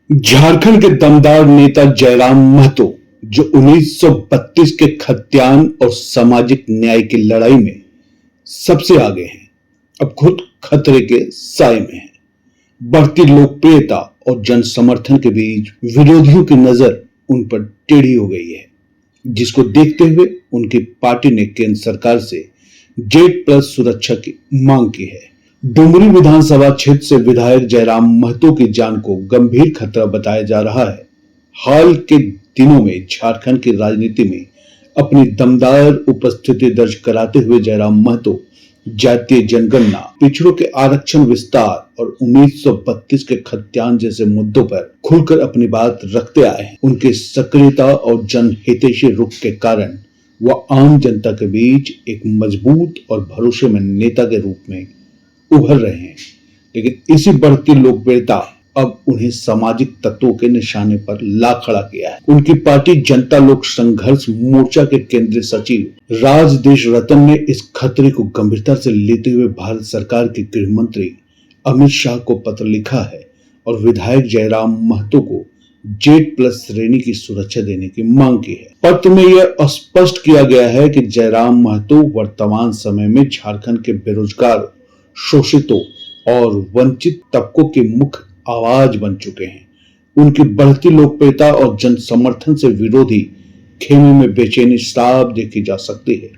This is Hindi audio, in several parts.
झारखंड के दमदार नेता जयराम महतो, जो 1932 के खतियान और सामाजिक न्याय की लड़ाई में सबसे आगे हैं, अब खुद खतरे के साए में हैं। बढ़ती लोकप्रियता और जन समर्थन के बीच विरोधियों की नजर उन पर टेढ़ी हो गई है, जिसको देखते हुए उनकी पार्टी ने केंद्र सरकार से जेड+ सुरक्षा की मांग की है। डुमरी विधानसभा क्षेत्र से विधायक जयराम महतो की जान को गंभीर खतरा बताया जा रहा है। हाल के दिनों में झारखंड की राजनीति में अपनी दमदार उपस्थिति दर्ज कराते हुए जयराम महतो जातीय जनगणना, पिछड़ों के आरक्षण विस्तार और 1932 के खतियान जैसे मुद्दों पर खुलकर अपनी बात रखते आए हैं। उनकी सक्रियता और जनहितैषी रुख के कारण वह आम जनता के बीच एक मजबूत और भरोसेमंद नेता के रूप में उभर रहे हैं, लेकिन इसी बढ़ती लोकप्रियता अब उन्हें सामाजिक तत्वों के निशाने पर ला खड़ा किया है। उनकी पार्टी जनता लोक संघर्ष मोर्चा के केंद्रीय सचिव राजदेश रतन ने इस खतरे को गंभीरता से लेते हुए भारत सरकार के गृह मंत्री अमित शाह को पत्र लिखा है और विधायक जयराम महतो को जेड+ श्रेणी की सुरक्षा देने की मांग की है। पत्र में यह स्पष्ट किया गया है कि जयराम महतो वर्तमान समय में झारखंड के बेरोजगार, शोषितों और वंचित तबकों की मुख्य आवाज बन चुके हैं। उनकी बढ़ती लोकप्रियता और जन समर्थन से विरोधी खेमे में बेचैनी साफ देखी जा सकती है।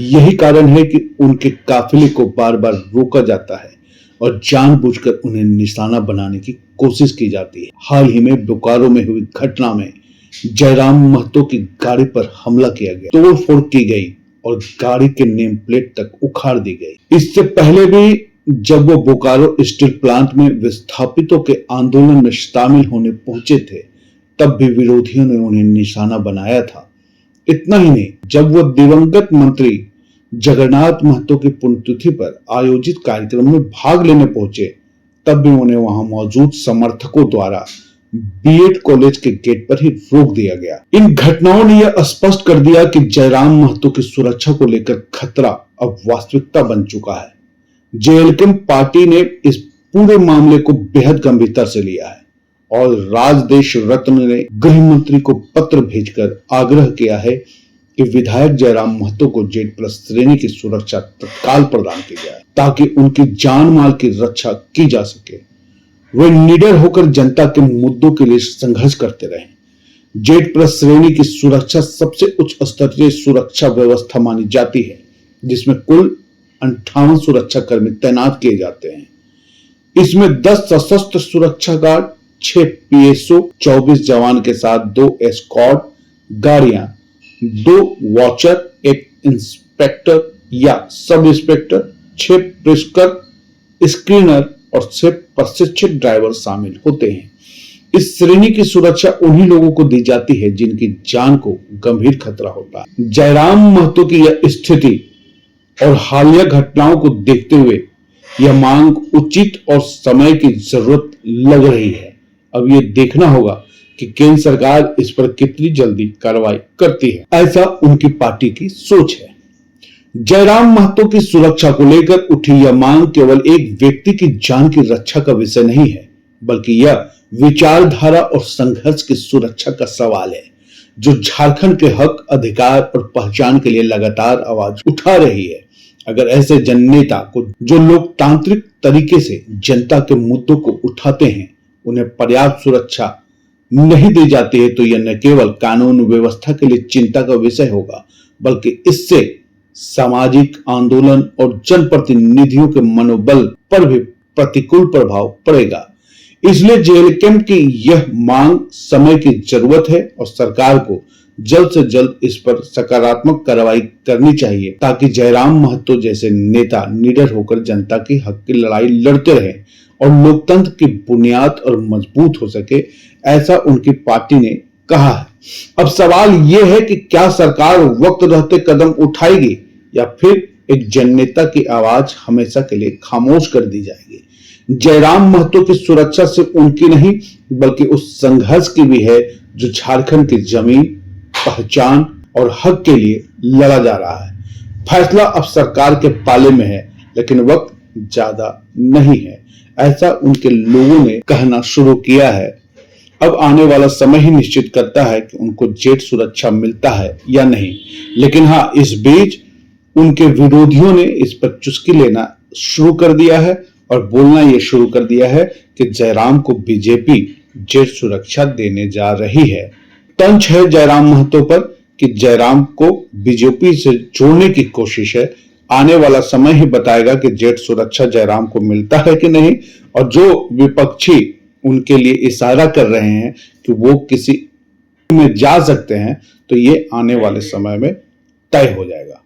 यही कारण है कि उनके काफिले को बार बार रोका जाता है और जानबूझकर उन्हें निशाना बनाने की कोशिश की जाती है। हाल ही में बोकारो में हुई घटना में जयराम महतो की गाड़ी पर हमला किया गया, तोड़फोड़ की गई और गाड़ी के नेम प्लेट तक उखाड़ दी गई। इससे पहले भी जब वो बोकारो स्टील प्लांट में विस्थापितों के आंदोलन में शामिल होने पहुंचे थे, तब भी विरोधियों ने उन्हें निशाना बनाया था। इतना ही नहीं, जब वो दिवंगत मंत्री जगन्नाथ महतो की पुण्यतिथि पर आयोजित कार्यक्रम में भाग लेने पहुंचे, तब भी उन्हें वहां मौजूद समर्थकों द्वारा बीएड कॉलेज के गेट पर ही रोक दिया गया। इन घटनाओं ने यह स्पष्ट कर दिया कि जयराम महतो की सुरक्षा को लेकर खतरा अब वास्तविकता बन चुका है। जेएलके पार्टी ने इस पूरे मामले को बेहद गंभीरता से लिया है और राजदेश रत्न ने गृह मंत्री को पत्र भेजकर आग्रह किया है कि विधायक जयराम महतो को जेड+ श्रेणी की सुरक्षा तत्काल प्रदान की जाए, ताकि उनकी जान माल की रक्षा की जा सके। वे निडर होकर जनता के मुद्दों के लिए संघर्ष करते रहे। जेड+ श्रेणी की सुरक्षा सबसे उच्च स्तरीय सुरक्षा व्यवस्था मानी जाती है, जिसमें कुल 58 सुरक्षा कर्मी तैनात किए जाते हैं। इसमें 10 सशस्त्र सुरक्षा गार्ड, 6 पीएसओ, 24 जवान के साथ 2 एस्कॉर्ट गाड़ियां, 2 वॉचर, 1 इंस्पेक्टर या सब इंस्पेक्टर, 6 प्रिस्कर, स्क्रीनर और 6 प्रशिक्षित ड्राइवर शामिल होते हैं। इस श्रेणी की सुरक्षा उन्हीं लोगों को दी जाती है जिनकी जान को गंभीर खतरा होता है। जयराम महतो की यह स्थिति और हालिया घटनाओं को देखते हुए यह मांग उचित और समय की जरूरत लग रही है। अब ये देखना होगा कि केंद्र सरकार इस पर कितनी जल्दी कार्रवाई करती है। ऐसा उनकी पार्टी की सोच है। जयराम महतो की सुरक्षा को लेकर उठी यह मांग केवल एक व्यक्ति की जान की रक्षा का विषय नहीं है, बल्कि यह विचारधारा और संघर्ष की सुरक्षा का सवाल है, जो झारखंड के हक, अधिकार और पहचान के लिए लगातार आवाज उठा रही है। अगर ऐसे जननेता को, जो लोकतांत्रिक तरीके से जनता के मुद्दों को उठाते हैं, उन्हें पर्याप्त सुरक्षा नहीं दी जाती है, तो यह न केवल कानून व्यवस्था के लिए चिंता का विषय होगा, बल्कि इससे सामाजिक आंदोलन और जनप्रतिनिधियों के मनोबल पर भी प्रतिकूल प्रभाव पड़ेगा। इसलिए जेएलके की यह मांग समय की जरूरत है और सरकार को जल्द से जल्द इस पर सकारात्मक कार्रवाई करनी चाहिए, ताकि जयराम महतो जैसे नेता निडर होकर जनता की हक की लड़ाई लड़ते रहे और लोकतंत्र की बुनियाद और मजबूत हो सके, ऐसा उनकी पार्टी ने कहा है। अब सवाल यह है कि क्या सरकार वक्त रहते कदम उठाएगी या फिर एक जननेता की आवाज हमेशा के लिए खामोश कर दी जाएगी। जयराम महतो की सुरक्षा सिर्फ उनकी नहीं, बल्कि उस संघर्ष की भी है जो झारखंड की जमीन, पहचान और हक के लिए लड़ा जा रहा है। फैसला अब सरकार के पाले में है, लेकिन वक्त ज्यादा नहीं है, ऐसा उनके लोगों ने कहना शुरू किया है। अब आने वाला समय ही निश्चित करता है कि उनको जेट सुरक्षा मिलता है या नहीं। लेकिन हाँ, इस बीच उनके विरोधियों ने इस पर चुस्की लेना शुरू कर दिया है और बोलना यह शुरू कर दिया है कि जयराम को बीजेपी जेट सुरक्षा देने जा रही है। तंज है जयराम महतो पर कि जयराम को बीजेपी से जोड़ने की कोशिश है। आने वाला समय ही बताएगा कि जेट सुरक्षा जयराम को मिलता है कि नहीं। और जो विपक्षी उनके लिए इशारा कर रहे हैं कि वो किसी में जा सकते हैं, तो ये आने वाले समय में तय हो जाएगा।